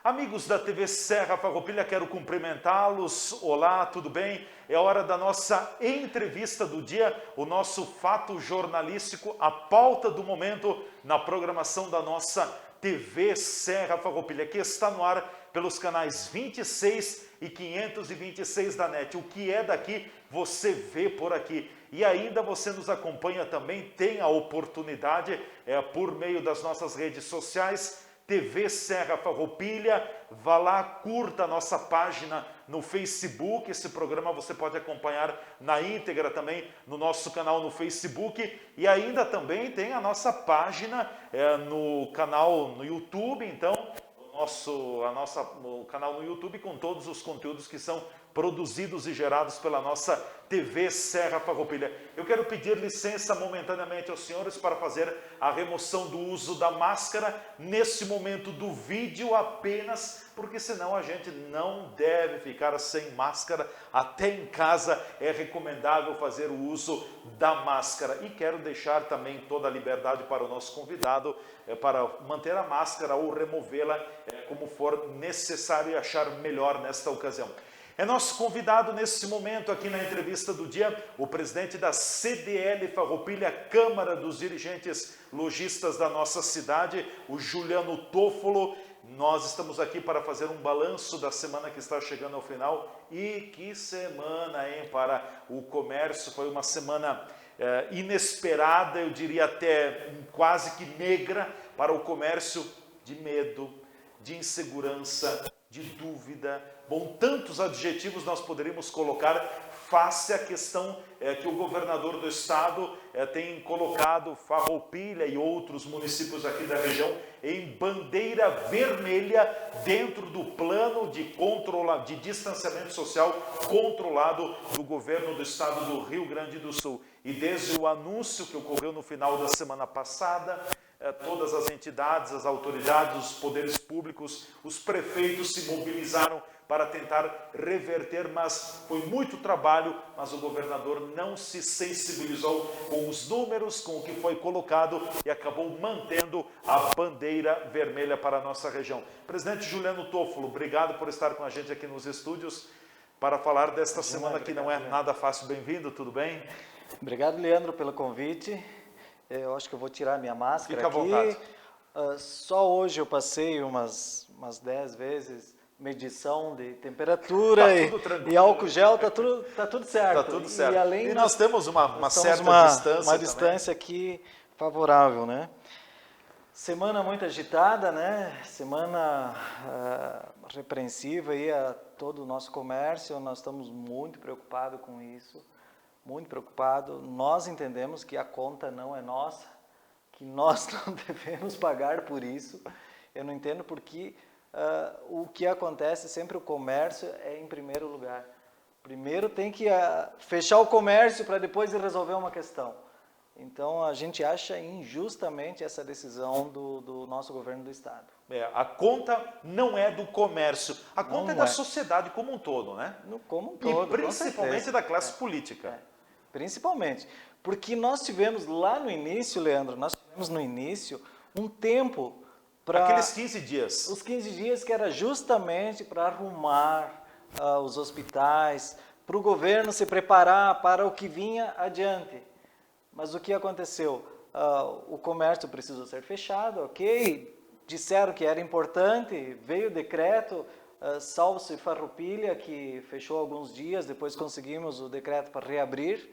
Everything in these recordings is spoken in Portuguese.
Amigos da TV Serra Farroupilha, quero cumprimentá-los. Olá, tudo bem? É hora da nossa entrevista do dia, o nosso fato jornalístico, a pauta do momento na programação da nossa TV Serra Farroupilha, que está no ar pelos canais 26 e 526 da NET. O que é daqui, você vê por aqui. E ainda você nos acompanha também, tem a oportunidade, por meio das nossas redes sociais, TV Serra Farroupilha, vá lá, curta a nossa página no Facebook. Esse programa você pode acompanhar na íntegra também no nosso canal no Facebook. E ainda também tem a nossa página no canal no YouTube, então, o canal no YouTube com todos os conteúdos que são produzidos e gerados pela nossa TV Serra Farroupilha. Eu quero pedir licença momentaneamente aos senhores para fazer a remoção do uso da máscara nesse momento do vídeo apenas, porque senão a gente não deve ficar sem máscara. Até em casa é recomendável fazer o uso da máscara. E quero deixar também toda a liberdade para o nosso convidado para manter a máscara ou removê-la como for necessário e achar melhor nesta ocasião. É nosso convidado nesse momento aqui na entrevista do dia, o presidente da CDL Farroupilha, Câmara dos Dirigentes Lojistas da nossa cidade, o Juliano Toffolo. Nós estamos aqui para fazer um balanço da semana que está chegando ao final. E que semana, hein, para o comércio. Foi uma semana inesperada, eu diria até quase que negra para o comércio, de medo, de insegurança, de dúvida. Bom, tantos adjetivos nós poderíamos colocar face à questão que o governador do estado tem colocado Farroupilha e outros municípios aqui da região em bandeira vermelha dentro do plano de distanciamento social controlado do governo do estado do Rio Grande do Sul. E desde o anúncio que ocorreu no final da semana passada, todas as entidades, as autoridades, os poderes públicos, os prefeitos se mobilizaram para tentar reverter, mas foi muito trabalho, mas o governador não se sensibilizou com os números, com o que foi colocado e acabou mantendo a bandeira vermelha para a nossa região. Presidente Juliano Toffolo, obrigado por estar com a gente aqui nos estúdios para falar desta semana que não é nada fácil. Bem-vindo, tudo bem? Obrigado, Leandro, pelo convite. Eu acho que eu vou tirar minha máscara aqui. Fica à vontade. Só hoje eu passei umas 10 vezes medição de temperatura e álcool gel, tá tudo certo. Tá tudo certo. E nós temos uma certa distância. Uma distância aqui favorável, né? Semana muito agitada, né? Semana repreensiva aí a todo o nosso comércio. Nós estamos muito preocupados com isso. Muito preocupado. Nós entendemos que a conta não é nossa, que nós não devemos pagar por isso. Eu não entendo porque o que acontece sempre, o comércio é em primeiro lugar. Primeiro tem que fechar o comércio para depois resolver uma questão. Então a gente acha injustamente essa decisão do nosso governo do estado. A conta não é do comércio, a conta é da sociedade como um todo, né? Como um todo, e principalmente da classe política. Principalmente, porque nós tivemos lá no início, Leandro, um tempo para... Aqueles 15 dias. Os 15 dias que era justamente para arrumar os hospitais, para o governo se preparar para o que vinha adiante. Mas o que aconteceu? O comércio precisou ser fechado, ok? Disseram que era importante, veio o decreto, salvo-se Farroupilha, que fechou alguns dias, depois conseguimos o decreto para reabrir.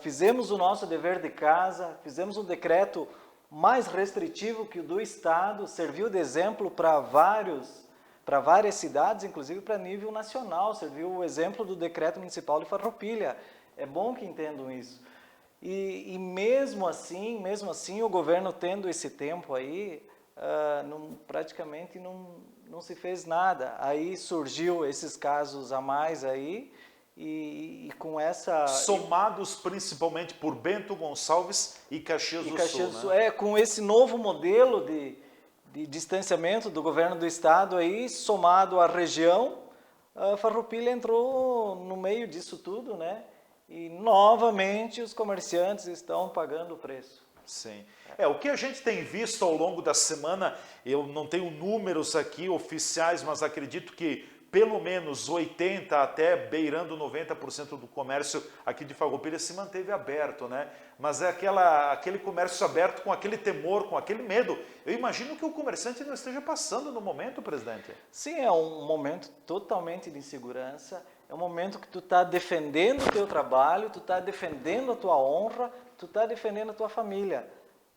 Fizemos o nosso dever de casa, fizemos um decreto mais restritivo que o do estado, serviu de exemplo para várias cidades, inclusive para nível nacional, serviu o exemplo do decreto municipal de Farroupilha. É bom que entendam isso. E mesmo assim, o governo tendo esse tempo aí, praticamente não se fez nada. Aí surgiu esses casos a mais aí, e com essa... Somados principalmente por Bento Gonçalves e Caxias do Sul, né? Com esse novo modelo de distanciamento do governo do estado aí, somado à região, a Farroupilha entrou no meio disso tudo, né? E novamente os comerciantes estão pagando o preço. Sim. O que a gente tem visto ao longo da semana, eu não tenho números aqui oficiais, mas acredito que pelo menos 80% até beirando 90% do comércio aqui de Farroupilha se manteve aberto, né? Mas é aquele comércio aberto com aquele temor, com aquele medo. Eu imagino que o comerciante não esteja passando no momento, presidente. Sim, é um momento totalmente de insegurança, é um momento que tu está defendendo o teu trabalho, tu está defendendo a tua honra, tu está defendendo a tua família,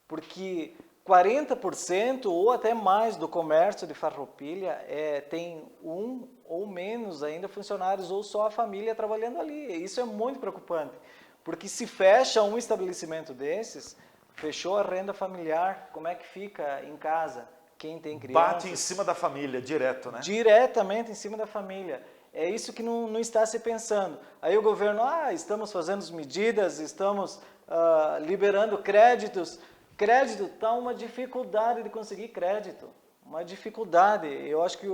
porque 40% ou até mais do comércio de Farroupilha tem um ou menos ainda funcionários ou só a família trabalhando ali. Isso é muito preocupante, porque se fecha um estabelecimento desses, fechou a renda familiar, como é que fica em casa? Quem tem crianças? Bate em cima da família, direto, né? Diretamente em cima da família. É isso que não está se pensando. Aí o governo, estamos fazendo medidas, estamos liberando créditos. Crédito está uma dificuldade de conseguir crédito, uma dificuldade. Eu acho que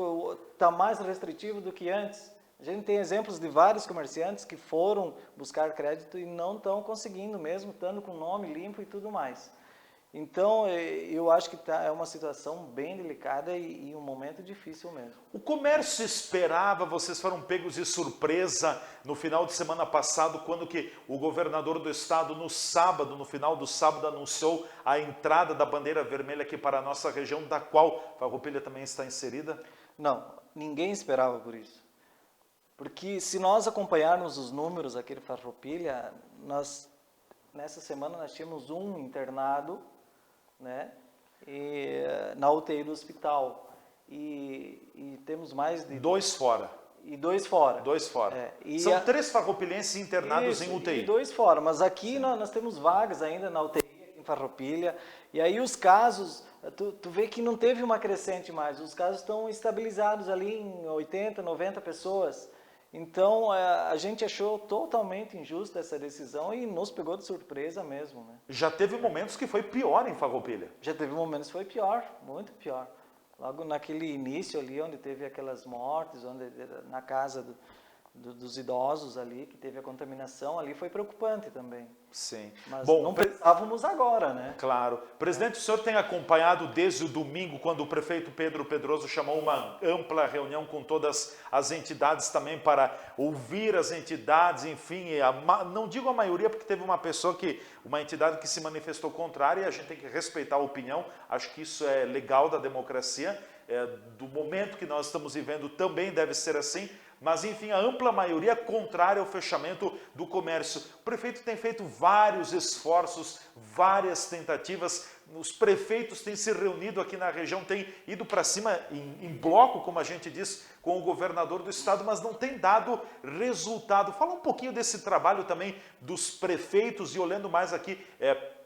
está mais restritivo do que antes. A gente tem exemplos de vários comerciantes que foram buscar crédito e não estão conseguindo mesmo, estando com nome limpo e tudo mais. Então, eu acho que é uma situação bem delicada e um momento difícil mesmo. O comércio esperava, vocês foram pegos de surpresa no final de semana passado, quando que o governador do estado, no final do sábado, anunciou a entrada da bandeira vermelha aqui para a nossa região, da qual Farroupilha também está inserida? Não, ninguém esperava por isso. Porque se nós acompanharmos os números aqui de Farroupilha, nessa semana nós tínhamos um internado, né, na UTI do hospital, e temos mais de... 2 fora. E 2 fora. 2 fora. São 3 farroupilhenses internados em UTI. E 2 fora, mas aqui nós temos vagas ainda na UTI, em Farroupilha, e aí os casos, tu vê que não teve uma crescente mais, os casos estão estabilizados ali em 80, 90 pessoas. Então, a gente achou totalmente injusta essa decisão e nos pegou de surpresa mesmo, né? Já teve momentos que foi pior em Farroupilha? Já teve momentos que foi pior, muito pior. Logo naquele início ali, onde teve aquelas mortes, na casa dos idosos ali, que teve a contaminação, ali foi preocupante também. Sim. Mas bom, não pensávamos agora, né? Claro. Presidente, o senhor tem acompanhado desde o domingo, quando o prefeito Pedro Pedroso chamou uma ampla reunião com todas as entidades também para ouvir as entidades, enfim, não digo a maioria, porque teve uma entidade que se manifestou contrária, e a gente tem que respeitar a opinião, acho que isso é legal da democracia, do momento que nós estamos vivendo também deve ser assim. Mas, enfim, a ampla maioria é contrária ao fechamento do comércio. O prefeito tem feito vários esforços, várias tentativas. Os prefeitos têm se reunido aqui na região, têm ido para cima em bloco, como a gente diz, com o governador do estado, mas não tem dado resultado. Fala um pouquinho desse trabalho também dos prefeitos e olhando mais aqui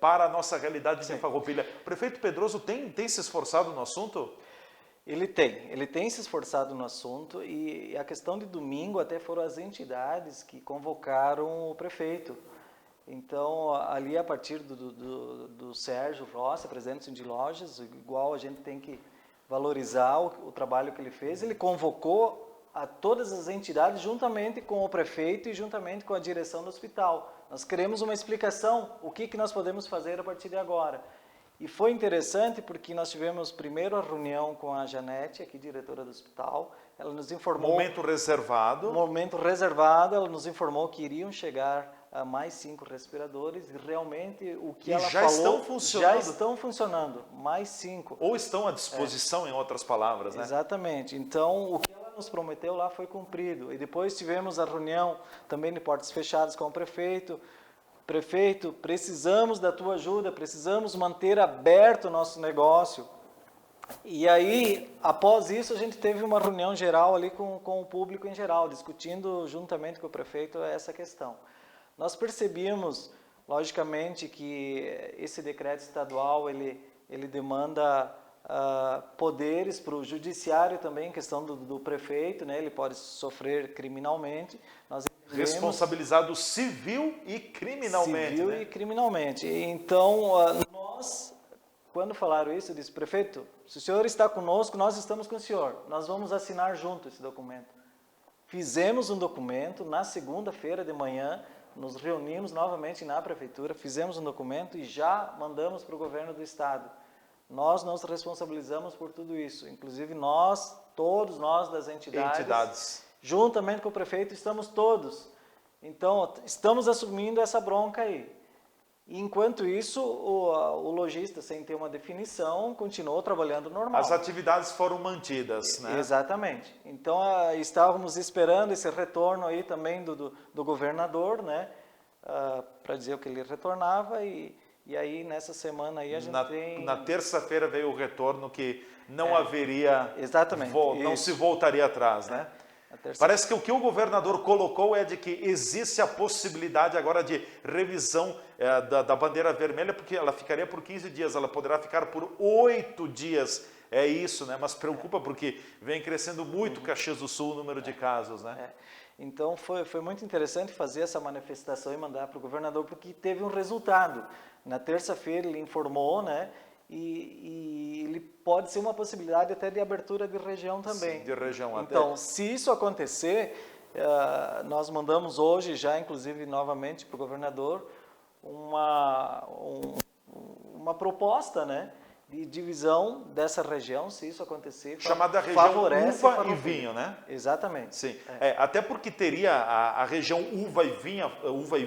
para a nossa realidade de Farroupilha. O prefeito Pedroso tem se esforçado no assunto? Ele tem se esforçado no assunto, e a questão de domingo até foram as entidades que convocaram o prefeito. Então, ali a partir do Sérgio Rossi, presidente de lojas, igual a gente tem que valorizar o trabalho que ele fez, ele convocou a todas as entidades juntamente com o prefeito e juntamente com a direção do hospital. Nós queremos uma explicação, o que nós podemos fazer a partir de agora. E foi interessante porque nós tivemos primeiro a reunião com a Janete, aqui diretora do hospital. Ela nos informou... Momento reservado, ela nos informou que iriam chegar a mais 5 respiradores e realmente o que ela já falou... Já estão funcionando, mais 5. Ou estão à disposição, em outras palavras, né? Exatamente. Então, o que ela nos prometeu lá foi cumprido. E depois tivemos a reunião também de portas fechadas com o prefeito. Prefeito, precisamos da tua ajuda, precisamos manter aberto o nosso negócio. E aí, após isso, a gente teve uma reunião geral ali com o público em geral, discutindo juntamente com o prefeito essa questão. Nós percebíamos, logicamente, que esse decreto estadual, ele demanda poderes para o judiciário também, questão do prefeito, né? Ele pode sofrer criminalmente. Nós responsabilizado civil e criminalmente. Civil, né? E criminalmente. Então, nós, quando falaram isso, eu disse, prefeito, se o senhor está conosco, nós estamos com o senhor. Nós vamos assinar junto esse documento. Fizemos um documento, na segunda-feira de manhã, nos reunimos novamente na prefeitura, fizemos um documento e já mandamos para o governo do estado. Nós nos responsabilizamos por tudo isso, inclusive nós, todos nós das entidades, juntamente com o prefeito, estamos todos. Então, estamos assumindo essa bronca aí. E, enquanto isso, o lojista, sem ter uma definição, continuou trabalhando normal. As atividades foram mantidas, né? Exatamente. Então, estávamos esperando esse retorno aí também do governador, né? Para dizer o que ele retornava e aí, nessa semana aí, a gente tem... Na terça-feira veio o retorno que não haveria... Exatamente. Não se voltaria atrás, né? Parece que o que o governador colocou é de que existe a possibilidade agora de revisão da bandeira vermelha, porque ela ficaria por 15 dias, ela poderá ficar por 8 dias. É isso, né? Mas preocupa porque vem crescendo muito Caxias do Sul o número de casos, né? Então, foi muito interessante fazer essa manifestação e mandar para o governador, porque teve um resultado. Na terça-feira ele informou, né? E ele pode ser uma possibilidade até de abertura de região também. Sim, de região até. Então, se isso acontecer, nós mandamos hoje já, inclusive, novamente para o governador, uma proposta, né? De divisão dessa região, se isso acontecer, chamada região uva e vinho, né? Exatamente. Sim. Até porque teria a região uva e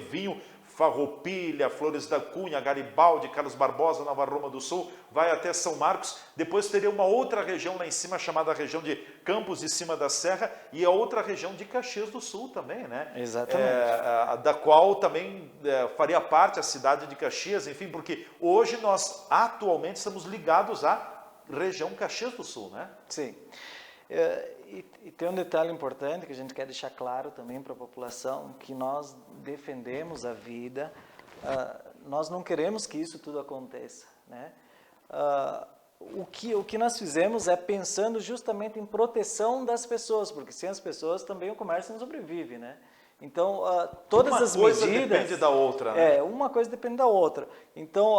vinho, Farroupilha, Flores da Cunha, Garibaldi, Carlos Barbosa, Nova Roma do Sul, vai até São Marcos. Depois teria uma outra região lá em cima, chamada região de Campos de Cima da Serra, e a outra região de Caxias do Sul também, né? Exatamente. Da qual também faria parte a cidade de Caxias, enfim, porque hoje nós atualmente estamos ligados à região Caxias do Sul, né? Sim. E tem um detalhe importante que a gente quer deixar claro também para a população, que nós defendemos a vida, nós não queremos que isso tudo aconteça, né? O que nós fizemos é pensando justamente em proteção das pessoas, porque sem as pessoas também o comércio não sobrevive, né? Então, todas as medidas... Uma coisa depende da outra, né? Uma coisa depende da outra. Então,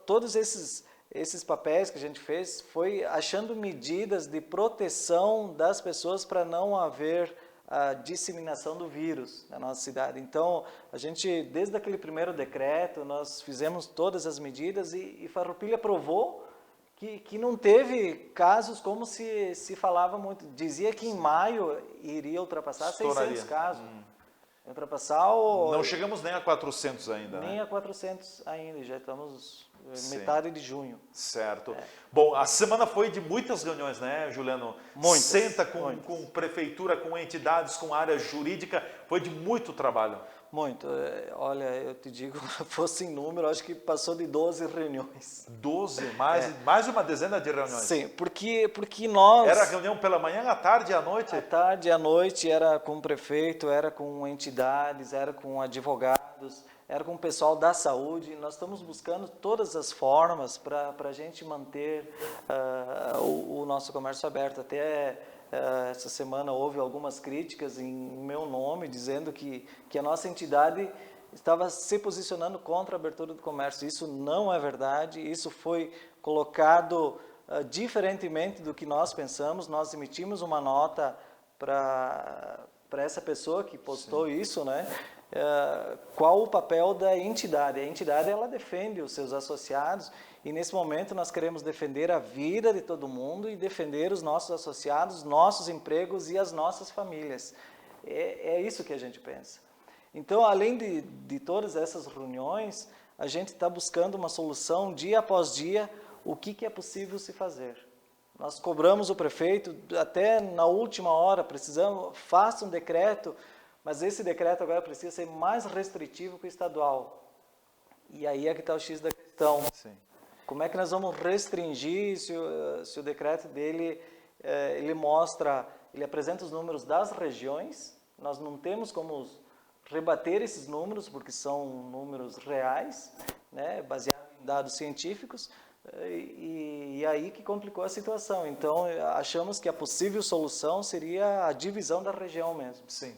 todos esses papéis que a gente fez foi achando medidas de proteção das pessoas para não haver a disseminação do vírus na nossa cidade. Então, a gente, desde aquele primeiro decreto, nós fizemos todas as medidas e Farroupilha provou que não teve casos como se falava muito. Dizia que em maio iria ultrapassar 600 casos. Ultrapassar Não chegamos nem a 400 ainda, nem né? a 400 ainda, já estamos metade de junho. Certo. Bom, a semana foi de muitas reuniões, né, Juliano? Muitas. Senta com prefeitura, com entidades, com área jurídica, foi de muito trabalho. Muito. Olha, eu te digo, fosse em número, acho que passou de 12 reuniões. 12? Mais de uma dezena de reuniões? Sim, porque nós... Era reunião pela manhã, à tarde e à noite? À tarde e à noite era com o prefeito, era com entidades, era com advogados, era com o pessoal da saúde. Nós estamos buscando todas as formas para a gente manter o nosso comércio aberto. Até essa semana houve algumas críticas em meu nome, dizendo que a nossa entidade estava se posicionando contra a abertura do comércio. Isso não é verdade, isso foi colocado diferentemente do que nós pensamos. Nós emitimos uma nota para essa pessoa que postou isso, né? Qual o papel da entidade? A entidade, ela defende os seus associados e nesse momento nós queremos defender a vida de todo mundo e defender os nossos associados, nossos empregos e as nossas famílias. É isso que a gente pensa. Então, além de todas essas reuniões, a gente está buscando uma solução dia após dia, o que é possível se fazer. Nós cobramos o prefeito até na última hora, faça um decreto, mas esse decreto agora precisa ser mais restritivo que o estadual. E aí é que está o X da questão. Sim. Como é que nós vamos restringir se o decreto dele, ele apresenta os números das regiões, nós não temos como rebater esses números, porque são números reais, né, baseados em dados científicos, e aí que complicou a situação. Então, achamos que a possível solução seria a divisão da região mesmo. Sim,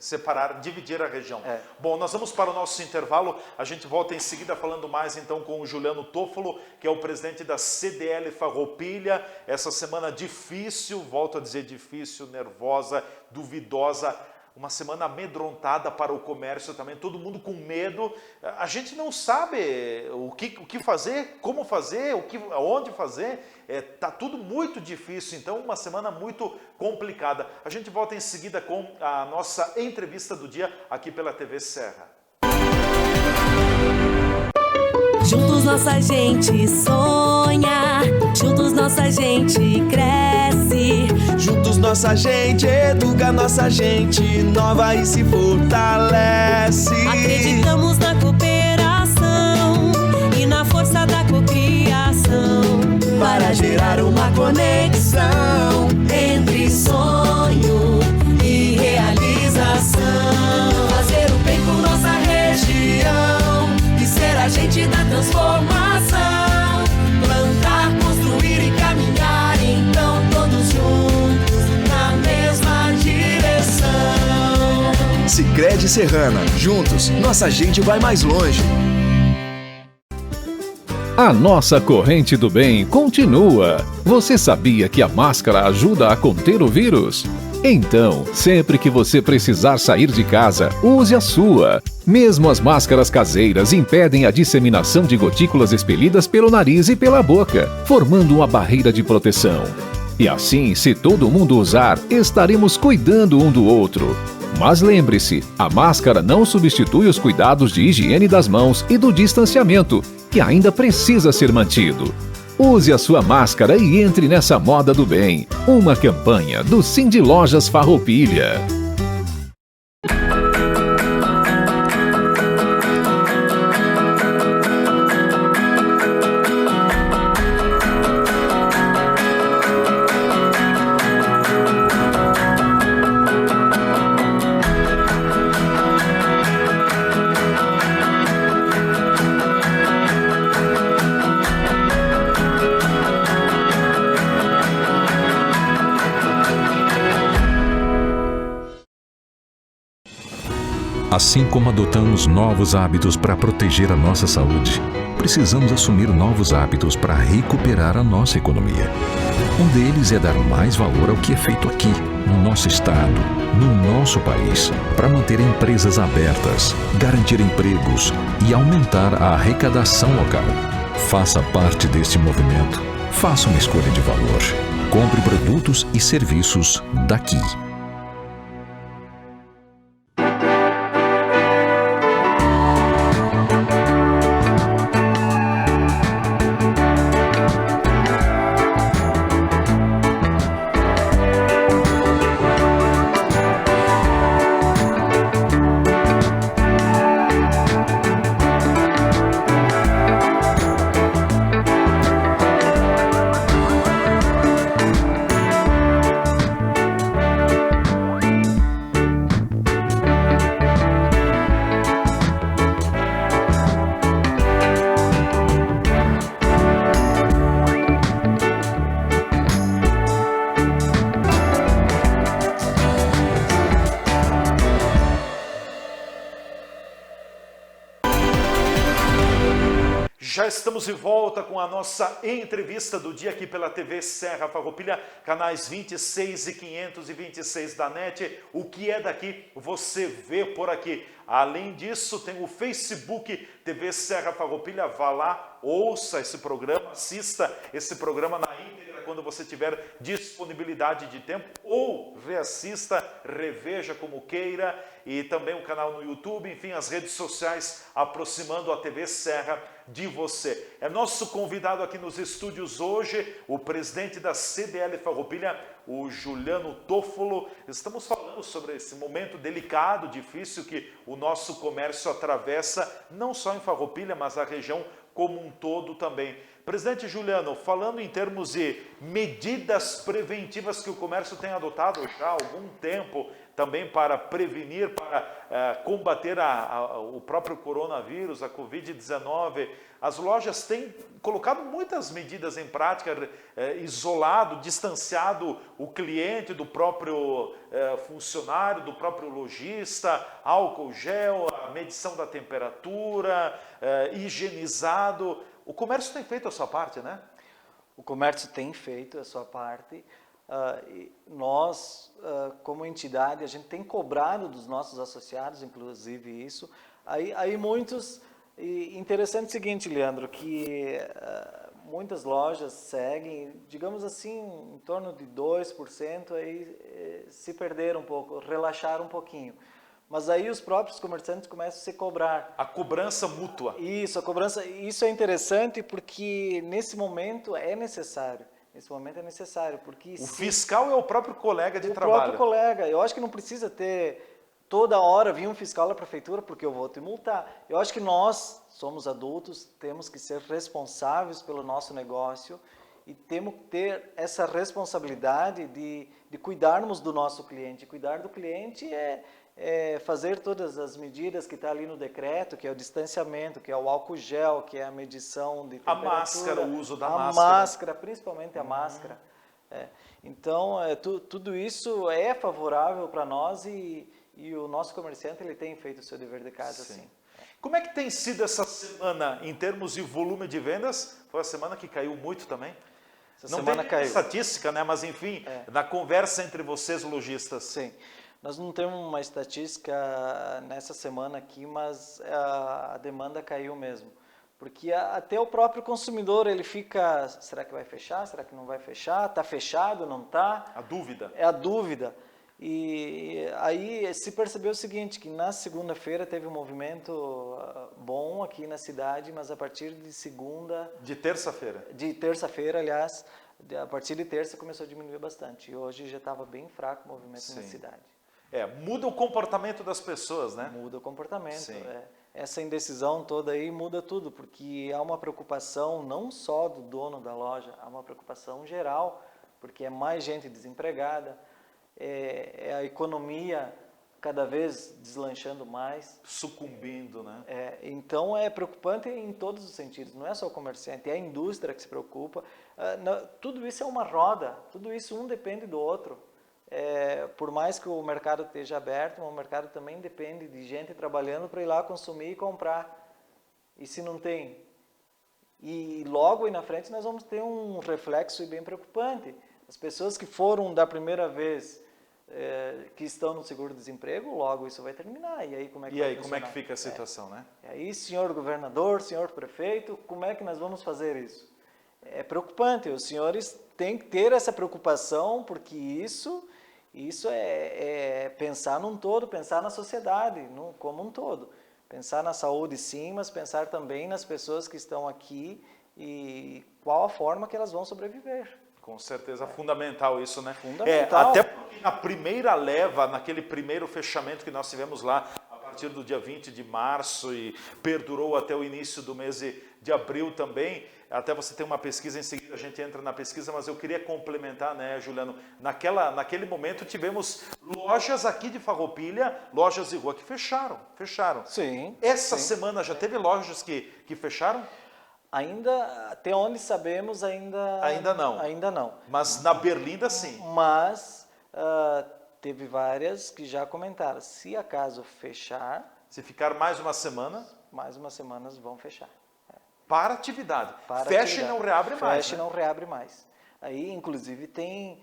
dividir a região. Bom, nós vamos para o nosso intervalo, a gente volta em seguida falando mais então com o Juliano Toffolo, que é o presidente da CDL Farroupilha. Essa semana difícil, volto a dizer difícil, nervosa, duvidosa. uma semana amedrontada para o comércio também, todo mundo com medo. A gente não sabe o que fazer, como fazer, onde fazer. Tá tudo muito difícil, então uma semana muito complicada. A gente volta em seguida com a nossa entrevista do dia aqui pela TV Serra. Juntos nossa gente sonha, juntos nossa gente cresce. Juntos nossa gente educa, nossa gente nova e se fortalece. Acreditamos na cooperação e na força da cocriação, para gerar uma conexão entre sonho e realização. Fazer o bem por nossa região e ser agente da transformação. Plantar, construir e caminhar, então todos juntos na mesma direção. Sicredi Serrana, juntos nossa gente vai mais longe. A nossa corrente do bem continua. Você sabia que a máscara ajuda a conter o vírus? Então, sempre que você precisar sair de casa, use a sua. Mesmo as máscaras caseiras impedem a disseminação de gotículas expelidas pelo nariz e pela boca, formando uma barreira de proteção. E assim, se todo mundo usar, estaremos cuidando um do outro. Mas lembre-se, a máscara não substitui os cuidados de higiene das mãos e do distanciamento, que ainda precisa ser mantido. Use a sua máscara e entre nessa moda do bem. Uma campanha do Cindy Lojas Farroupilha. Assim como adotamos novos hábitos para proteger a nossa saúde, precisamos assumir novos hábitos para recuperar a nossa economia. Um deles é dar mais valor ao que é feito aqui, no nosso estado, no nosso país, para manter empresas abertas, garantir empregos e aumentar a arrecadação local. Faça parte deste movimento. Faça uma escolha de valor. Compre produtos e serviços daqui. Já estamos de volta com a nossa entrevista do dia aqui pela TV Serra Farroupilha, canais 26 e 526 da NET. O que é daqui, você vê por aqui. Além disso, tem o Facebook TV Serra Farroupilha. Vá lá, ouça esse programa, assista esse programa na íntegra quando você tiver disponibilidade de tempo, ou reassista, reveja como queira, e também o canal no YouTube, enfim, as redes sociais, aproximando a TV Serra de você. É nosso convidado aqui nos estúdios hoje, o presidente da CDL Farroupilha, o Juliano Toffolo. Estamos falando sobre esse momento delicado, difícil que o nosso comércio atravessa, não só em Farroupilha, mas a região como um todo também. Presidente Juliano, falando em termos de medidas preventivas que o comércio tem adotado já há algum tempo, também para prevenir, para combater o próprio coronavírus, a Covid-19, as lojas têm colocado muitas medidas em prática, isolado, distanciado o cliente do próprio funcionário, do próprio lojista, álcool gel, a medição da temperatura, higienizado. O comércio tem feito a sua parte, né? O comércio tem feito a sua parte. nós, como entidade, a gente tem cobrado dos nossos associados, inclusive isso. Aí muitos... E interessante o seguinte, Leandro, que muitas lojas seguem, digamos assim, em torno de 2%, aí se perderam um pouco, relaxaram um pouquinho. Mas aí os próprios comerciantes começam a se cobrar. A cobrança mútua. Isso, a cobrança. Isso é interessante porque nesse momento é necessário. Nesse momento é necessário, porque O fiscal é o próprio colega de o trabalho. próprio colega. Eu acho que não precisa ter toda hora vir um fiscal da prefeitura porque eu vou te multar. Eu acho que nós somos adultos, temos que ser responsáveis pelo nosso negócio e temos que ter essa responsabilidade de cuidarmos do nosso cliente. Cuidar do cliente é fazer todas as medidas que está ali no decreto, que é o distanciamento, que é o álcool gel, que é a medição de temperatura. A máscara, o uso da máscara. máscara. A máscara, principalmente a máscara. Então, tudo isso é favorável para nós e o nosso comerciante ele tem feito o seu dever de casa, sim. Como é que tem sido essa semana em termos de volume de vendas? Foi a semana que caiu muito também? Essa Não semana tem caiu. estatística, né? Mas enfim, na conversa entre vocês, lojistas. Sim. Nós não temos uma estatística nessa semana aqui, mas a demanda caiu mesmo. Porque até o próprio consumidor, ele fica, será que vai fechar? Será que não vai fechar? Está fechado? Não está? A dúvida. É a dúvida. E aí se percebeu o seguinte, que na segunda-feira teve um movimento bom aqui na cidade, mas a partir de segunda... De terça-feira. De terça-feira, aliás, a partir de terça começou a diminuir bastante. E hoje já estava bem fraco o movimento na cidade. Muda o comportamento das pessoas, né? Muda o comportamento. Sim. Essa indecisão toda aí muda tudo, porque há uma preocupação não só do dono da loja, há uma preocupação geral, porque é mais gente desempregada, é a economia cada vez deslanchando mais. Sucumbindo, né? Então é preocupante em todos os sentidos, não é só o comerciante, é a indústria que se preocupa. Tudo isso é uma roda, tudo isso um depende do outro. Por mais que o mercado esteja aberto, o mercado também depende de gente trabalhando para ir lá consumir e comprar. E se não tem? E logo aí na frente nós vamos ter um reflexo bem preocupante. As pessoas que foram da primeira vez, que estão no seguro-desemprego, logo isso vai terminar. E aí como é que vai como é que funcionar? fica a situação, né? E aí, senhor governador, senhor prefeito, como é que nós vamos fazer isso? É preocupante. Os senhores têm que ter essa preocupação, porque isso é pensar num todo, pensar na sociedade como um todo. Pensar na saúde sim, mas pensar também nas pessoas que estão aqui e qual a forma que elas vão sobreviver. Com certeza, fundamental isso, né? Fundamental. Até porque na primeira leva, naquele primeiro fechamento que nós tivemos lá, a partir do dia 20 de março e perdurou até o início do mês de abril também, até você tem uma pesquisa, em seguida a gente entra na pesquisa, mas eu queria complementar, né, Juliano? Naquele momento tivemos lojas aqui de Farroupilha, lojas de rua que fecharam. Sim. Essa sim. semana já teve lojas que fecharam? Ainda, até onde sabemos, Ainda não. Ainda não. Mas na Berlinda, sim. Mas teve várias que já comentaram, se acaso fechar, Se ficar mais uma semana, mais umas semanas vão fechar. para atividade. Para Fecha atividade. e não reabre mais. Fecha e né? não reabre mais. Aí, inclusive, tem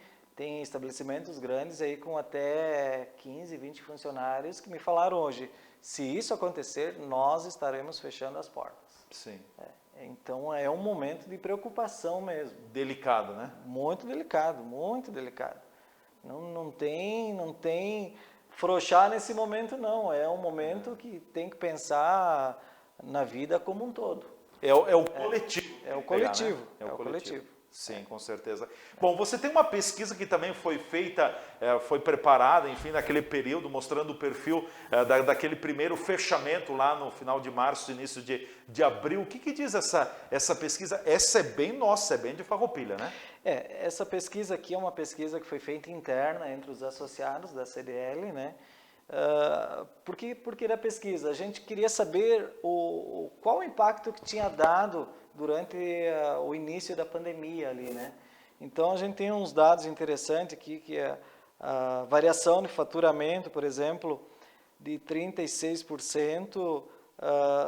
estabelecimentos grandes aí com até 15, 20 funcionários que me falaram hoje, se isso acontecer, nós estaremos fechando as portas. Sim. Então, é um momento de preocupação mesmo. Delicado, né? Muito delicado, muito delicado. Não tem frouxar nesse momento, não. É um momento que tem que pensar na vida como um todo. É o coletivo. É o coletivo. Né? É o coletivo. Sim, com certeza. Bom, você tem uma pesquisa que também foi feita, foi preparada, enfim, naquele período, mostrando o perfil daquele primeiro fechamento lá no final de março, início de abril. O que diz essa pesquisa? Essa é bem nossa, é bem de Farroupilha, né? Essa pesquisa aqui é uma pesquisa que foi feita interna entre os associados da CDL, né? Por que da pesquisa? A gente queria saber qual o impacto que tinha dado durante o início da pandemia ali, né? Então a gente tem uns dados interessantes aqui, que é a variação de faturamento, por exemplo, de 36%,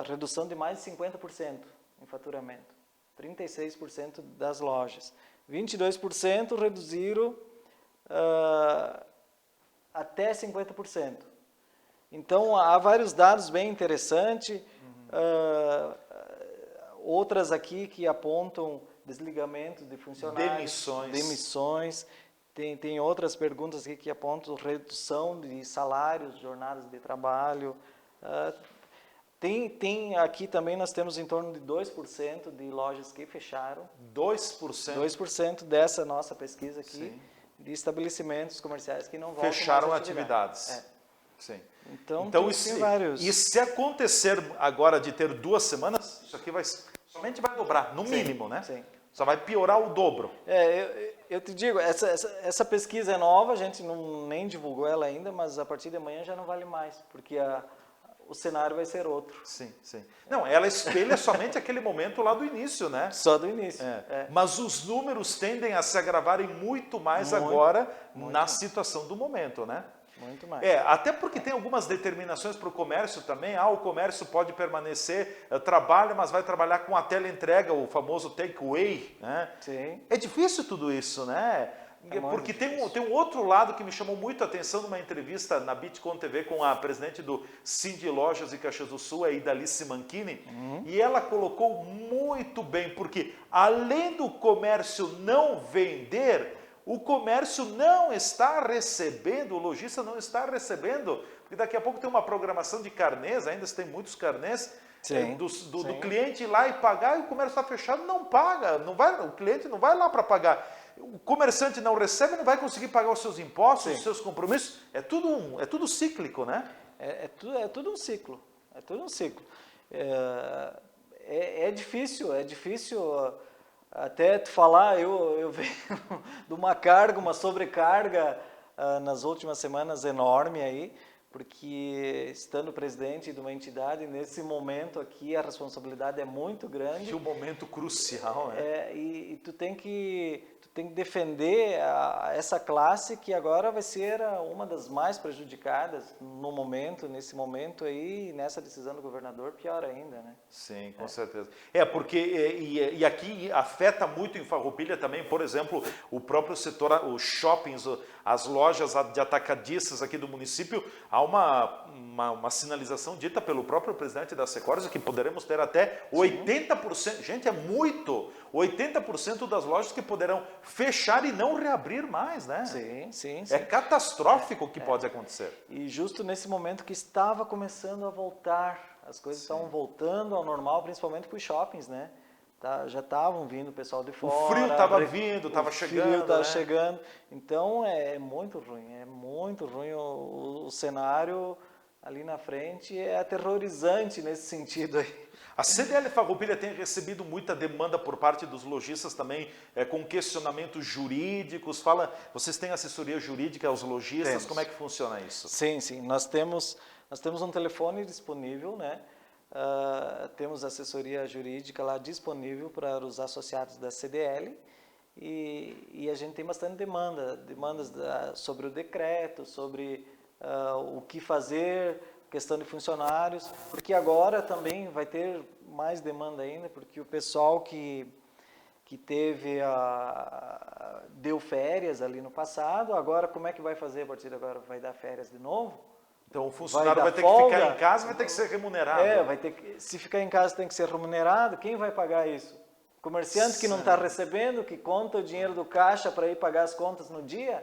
redução de mais de 50% em faturamento. 36% das lojas. 22% reduziram até 50%. Então, há vários dados bem interessantes, outras aqui que apontam desligamento de funcionários, demissões. Tem outras perguntas aqui que apontam redução de salários, jornadas de trabalho. Aqui também nós temos em torno de 2% de lojas que fecharam. 2%? 2% dessa nossa pesquisa aqui, Sim. de estabelecimentos comerciais que não voltam fecharam mais atividades. Sim. Então tem vários. E se acontecer agora de ter 2 semanas, isso aqui somente vai dobrar, no mínimo, né? Sim. Só vai piorar o dobro. Eu te digo, essa pesquisa é nova, a gente nem divulgou ela ainda, mas a partir de amanhã já não vale mais, porque o cenário vai ser outro. Sim. Não, ela espelha somente aquele momento lá do início, né? Só do início. Mas os números tendem a se agravarem muito mais agora na situação do momento, né? Muito mais. Até porque tem algumas determinações para o comércio também. O comércio pode permanecer, trabalha, mas vai trabalhar com a teleentrega, o famoso take-away, né? Sim. É difícil tudo isso, né? Porque tem um outro lado que me chamou muito a atenção numa entrevista na Bitcom TV com a presidente do Cindy Lojas e Caxias do Sul, a Idalice Manchini, e ela colocou muito bem, porque além do comércio não vender, o comércio não está recebendo, o lojista não está recebendo, porque daqui a pouco tem uma programação de carnês, ainda se tem muitos carnês, do cliente ir lá e pagar, e o comércio está fechado, não paga, o cliente não vai lá para pagar. O comerciante não recebe, não vai conseguir pagar os seus impostos, os seus compromissos. É tudo cíclico, né? É tudo um ciclo. É tudo um ciclo. É difícil até te falar, eu venho de uma carga, uma sobrecarga nas últimas semanas enorme aí, porque estando presidente de uma entidade, nesse momento aqui a responsabilidade é muito grande. Que é um momento crucial, né? E tu tem que defender essa classe que agora vai ser uma das mais prejudicadas nesse momento aí, nessa decisão do governador, pior ainda, né? Sim, com certeza. Porque, e aqui afeta muito em Farroupilha também, por exemplo, o próprio setor, os shoppings, as lojas de atacadistas aqui do município, há uma sinalização dita pelo próprio presidente da Secores que poderemos ter até 80%, gente, é muito, 80% das lojas que poderão fechar e não reabrir mais, né? Sim. É catastrófico o que pode acontecer. E justo nesse momento que estava começando a voltar, as coisas estavam voltando ao normal, principalmente para os shoppings, né? Já estavam vindo o pessoal de fora. O frio estava vindo, estava chegando. O frio estava chegando. Então é muito ruim o cenário ali na frente, é aterrorizante nesse sentido aí. A CDL Farroupilha tem recebido muita demanda por parte dos lojistas também, com questionamentos jurídicos. Vocês têm assessoria jurídica aos lojistas? Temos. Como é que funciona isso? Sim. Nós temos um telefone disponível, né? Temos assessoria jurídica lá disponível para os associados da CDL e a gente tem bastante demandas sobre o decreto, sobre o que fazer, questão de funcionários, porque agora também vai ter mais demanda ainda, porque o pessoal que deu férias ali no passado, agora como é que vai fazer a partir de agora? Vai dar férias de novo? Então o funcionário vai ter que ficar em casa, vai ter que ser remunerado. Se ficar em casa tem que ser remunerado, quem vai pagar isso? O comerciante que não está recebendo, que conta o dinheiro do caixa para ir pagar as contas no dia,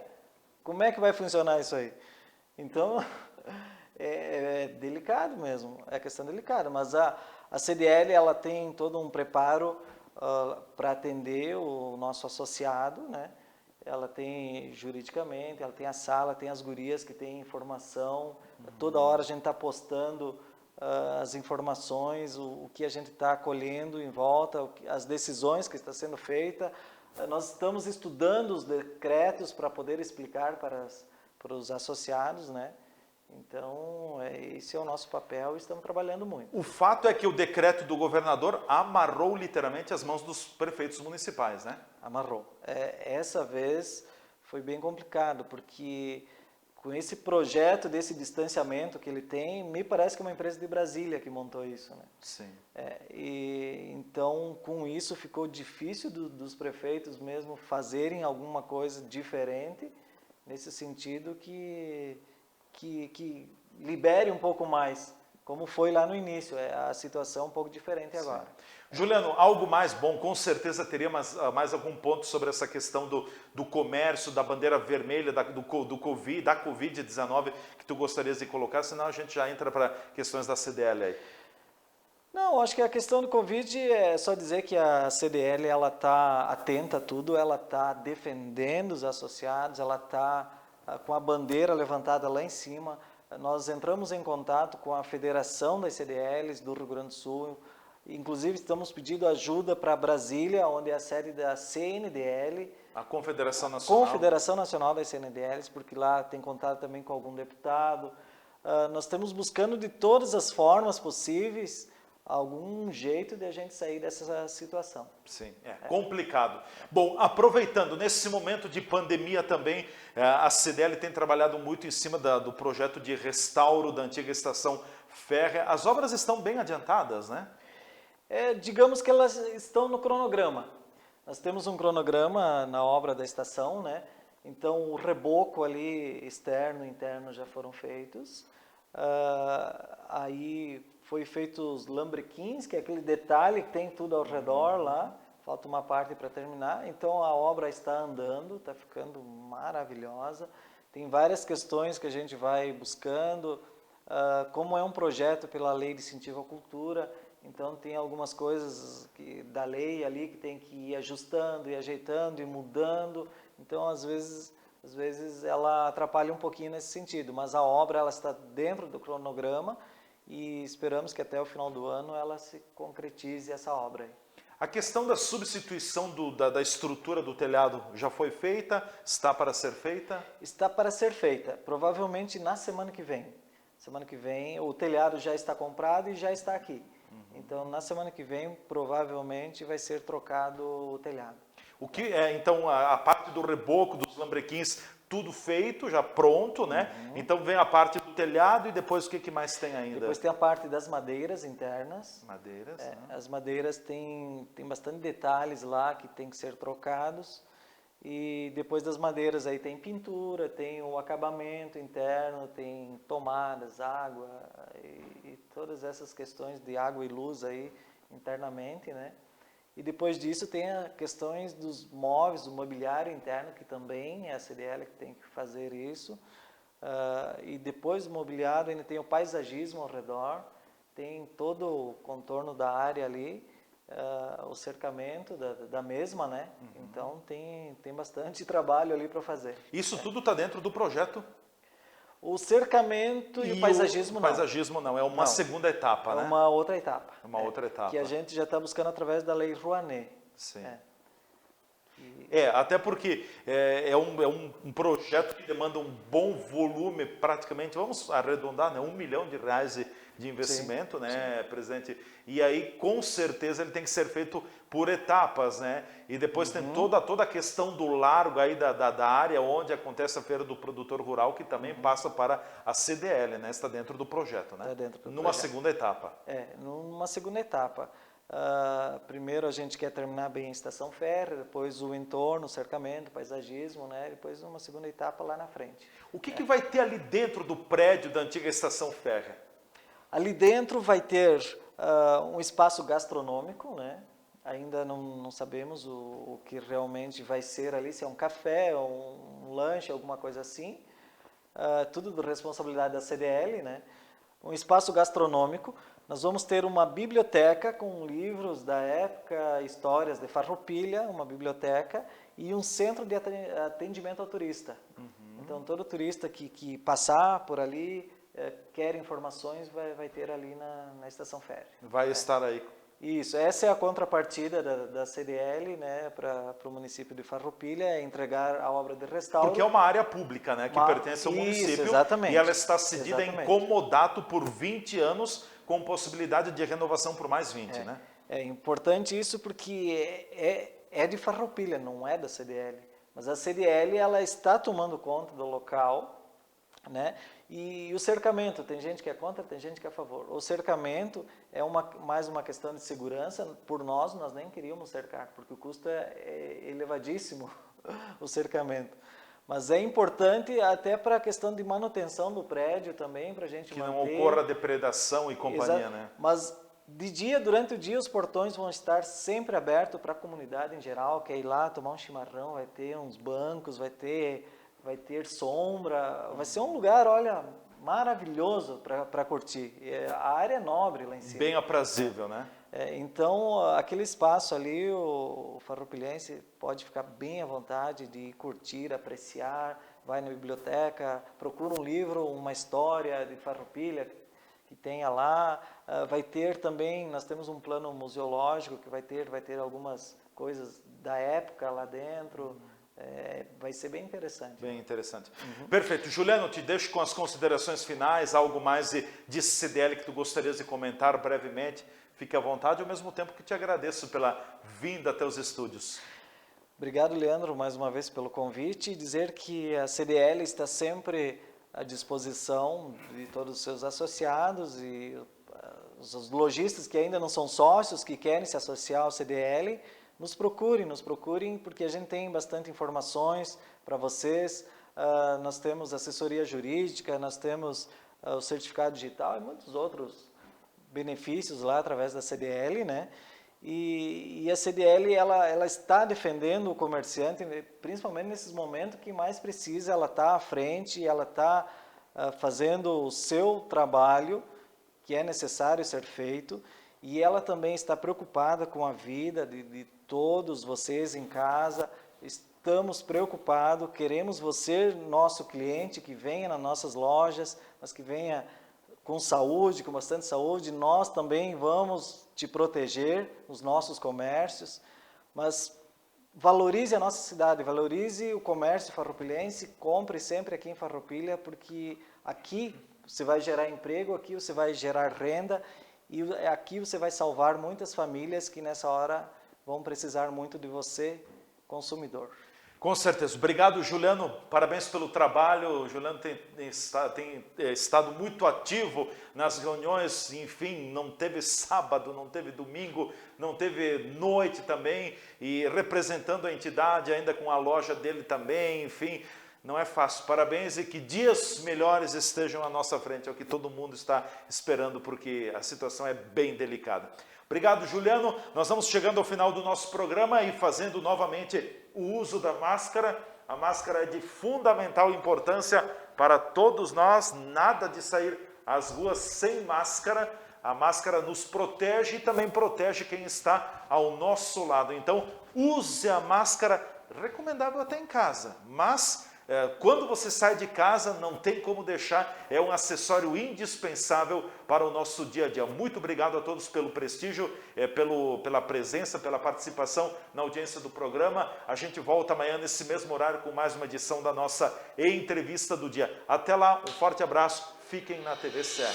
como é que vai funcionar isso aí? Então, é delicado mesmo, é questão delicada, mas a CDL ela tem todo um preparo para atender o nosso associado, né? Ela tem juridicamente, ela tem a sala, tem as gurias que tem informação, toda hora a gente está postando as informações, o que a gente está colhendo em volta, as decisões que estão sendo feitas. Nós estamos estudando os decretos para poder explicar para os associados, né? Então, esse é o nosso papel e estamos trabalhando muito. O fato é que o decreto do governador amarrou literalmente as mãos dos prefeitos municipais, né? Amarrou. Essa vez foi bem complicado, porque com esse projeto desse distanciamento que ele tem, me parece que é uma empresa de Brasília que montou isso, né? Sim. Então, com isso ficou difícil dos prefeitos mesmo fazerem alguma coisa diferente, nesse sentido que libere um pouco mais, como foi lá no início. A situação um pouco diferente agora. Juliano, algo mais bom, com certeza teria mais algum ponto sobre essa questão do comércio, da bandeira vermelha, da Covid-19, que tu gostarias de colocar, senão a gente já entra para questões da CDL aí. Não, acho que a questão do Covid é só dizer que a CDL ela está atenta a tudo, ela está defendendo os associados, ela está com a bandeira levantada lá em cima. Nós entramos em contato com a Federação das CDLs do Rio Grande do Sul, inclusive estamos pedindo ajuda para Brasília, onde é a sede da CNDL. A Confederação Nacional. Confederação Nacional das CNDLs, porque lá tem contato também com algum deputado. Nós estamos buscando de todas as formas possíveis algum jeito de a gente sair dessa situação. Sim, complicado. Bom, aproveitando, nesse momento de pandemia também, a CDL tem trabalhado muito em cima do projeto de restauro da antiga estação férrea. As obras estão bem adiantadas, né? Digamos que elas estão no cronograma. Nós temos um cronograma na obra da estação, né? Então, o reboco ali, externo e interno, já foram feitos. Aí foi feito os lambrequins, que é aquele detalhe que tem tudo ao redor lá. Falta uma parte para terminar. Então, a obra está andando, está ficando maravilhosa. Tem várias questões que a gente vai buscando. Como é um projeto pela Lei de Incentivo à Cultura, então tem algumas coisas da lei ali que tem que ir ajustando e ajeitando e mudando. Então, às vezes ela atrapalha um pouquinho nesse sentido, mas a obra ela está dentro do cronograma e esperamos que até o final do ano ela se concretize, essa obra aí. A questão da substituição da estrutura do telhado já foi feita? Está para ser feita? Está para ser feita, provavelmente na semana que vem. Semana que vem o telhado já está comprado e já está aqui. Então, na semana que vem, provavelmente vai ser trocado o telhado. O que então, a parte do reboco, dos lambrequins, tudo feito, já pronto, né? Então, vem a parte do telhado e depois o que mais tem ainda? Depois tem a parte das madeiras internas. Madeiras, né? As madeiras tem bastante detalhes lá que tem que ser trocados. E depois das madeiras aí tem pintura, tem o acabamento interno, tem tomadas, água e todas essas questões de água e luz aí internamente, né? E depois disso tem as questões dos móveis, do mobiliário interno, que também é a CDL que tem que fazer isso. E depois do mobiliário ainda tem o paisagismo ao redor, tem todo o contorno da área ali, o cercamento da mesma, né? Então tem bastante trabalho ali para fazer. Isso tudo está dentro do projeto? O cercamento e o paisagismo não. O paisagismo não, é uma segunda etapa, né? É uma outra etapa. É uma outra etapa. Que a gente já está buscando através da Lei Rouanet. Sim. Até porque é um projeto que demanda um bom volume, praticamente, vamos arredondar, né? R$1 milhão de investimento, né, presidente? E aí, com certeza, ele tem que ser feito por etapas, né? E depois tem toda a questão do largo aí da área onde acontece a Feira do Produtor Rural, que também passa para a CDL, né? Está dentro do projeto, né? Está dentro do numa projeto. Segunda etapa. Numa segunda etapa. Primeiro a gente quer terminar bem a estação férrea, depois o entorno, o cercamento, o paisagismo, né? Depois uma segunda etapa lá na frente. O que vai ter ali dentro do prédio da antiga estação férrea? Ali dentro vai ter um espaço gastronômico, né? Ainda não sabemos o que realmente vai ser ali, se é um café, um lanche, alguma coisa assim. Tudo de responsabilidade da CDL, né? Um espaço gastronômico. Nós vamos ter uma biblioteca com livros da época, histórias de Farroupilha, uma biblioteca e um centro de atendimento ao turista. Então, todo turista que passar por ali, quer informações, vai ter ali na estação férrea. Vai estar aí. Isso, essa é a contrapartida da CDL, né, para o município de Farroupilha, é entregar a obra de restauro. Porque é uma área pública, né, que pertence ao município. Exatamente. E ela está cedida em comodato por 20 anos, com possibilidade de renovação por mais 20, né? É importante isso porque é de Farroupilha, não é da CDL. Mas a CDL ela está tomando conta do local, né? E o cercamento, tem gente que é contra, tem gente que é a favor. O cercamento é mais uma questão de segurança. Por nós nem queríamos cercar, porque o custo é elevadíssimo, o cercamento. Mas é importante até para a questão de manutenção do prédio também, para a gente Que manter. não ocorra depredação e companhia, Exato. né? Mas de dia, durante o dia, os portões vão estar sempre abertos para a comunidade em geral, quer ir lá tomar um chimarrão, vai ter uns bancos, vai ter sombra, vai ser um lugar, olha, maravilhoso para curtir. A área é nobre lá em cima. Bem aprazível, né? Então, aquele espaço ali, o farroupilhense pode ficar bem à vontade de curtir, apreciar, vai na biblioteca, procura um livro, uma história de Farroupilha que tenha lá. Vai ter também, nós temos um plano museológico que vai ter algumas coisas da época lá dentro. Vai ser bem interessante. Bem interessante. Perfeito. Juliano, te deixo com as considerações finais, algo mais de CDL que tu gostarias de comentar brevemente. Fique à vontade, ao mesmo tempo que te agradeço pela vinda até os estúdios. Obrigado, Leandro, mais uma vez pelo convite, e dizer que a CDL está sempre à disposição de todos os seus associados e os lojistas que ainda não são sócios, que querem se associar ao CDL, nos procurem, porque a gente tem bastante informações para vocês. Nós temos assessoria jurídica, nós temos o certificado digital e muitos outros benefícios lá através da CDL, né? E a CDL ela está defendendo o comerciante, principalmente nesses momentos que mais precisa. Ela está à frente, ela está fazendo o seu trabalho que é necessário ser feito, e ela também está preocupada com a vida de todos vocês em casa. Estamos preocupados, queremos você, nosso cliente, que venha nas nossas lojas, mas que venha com saúde, com bastante saúde. Nós também vamos te proteger, os nossos comércios, mas valorize a nossa cidade, valorize o comércio farroupilhense, compre sempre aqui em Farroupilha, porque aqui você vai gerar emprego, aqui você vai gerar renda, e aqui você vai salvar muitas famílias que nessa hora vão precisar muito de você, consumidor. Com certeza. Obrigado, Juliano. Parabéns pelo trabalho. O Juliano tem estado muito ativo nas reuniões. Enfim, não teve sábado, não teve domingo, não teve noite também. E representando a entidade, ainda com a loja dele também. Enfim, não é fácil. Parabéns, e que dias melhores estejam à nossa frente. É o que todo mundo está esperando, porque a situação é bem delicada. Obrigado, Juliano. Nós vamos chegando ao final do nosso programa e fazendo novamente o uso da máscara. A máscara é de fundamental importância para todos nós. Nada de sair às ruas sem máscara. A máscara nos protege e também protege quem está ao nosso lado. Então, use a máscara, recomendável até em casa, mas quando você sai de casa, não tem como deixar, é um acessório indispensável para o nosso dia a dia. Muito obrigado a todos pelo prestígio, pela presença, pela participação na audiência do programa. A gente volta amanhã nesse mesmo horário com mais uma edição da nossa entrevista do dia. Até lá, um forte abraço, fiquem na TV Serra.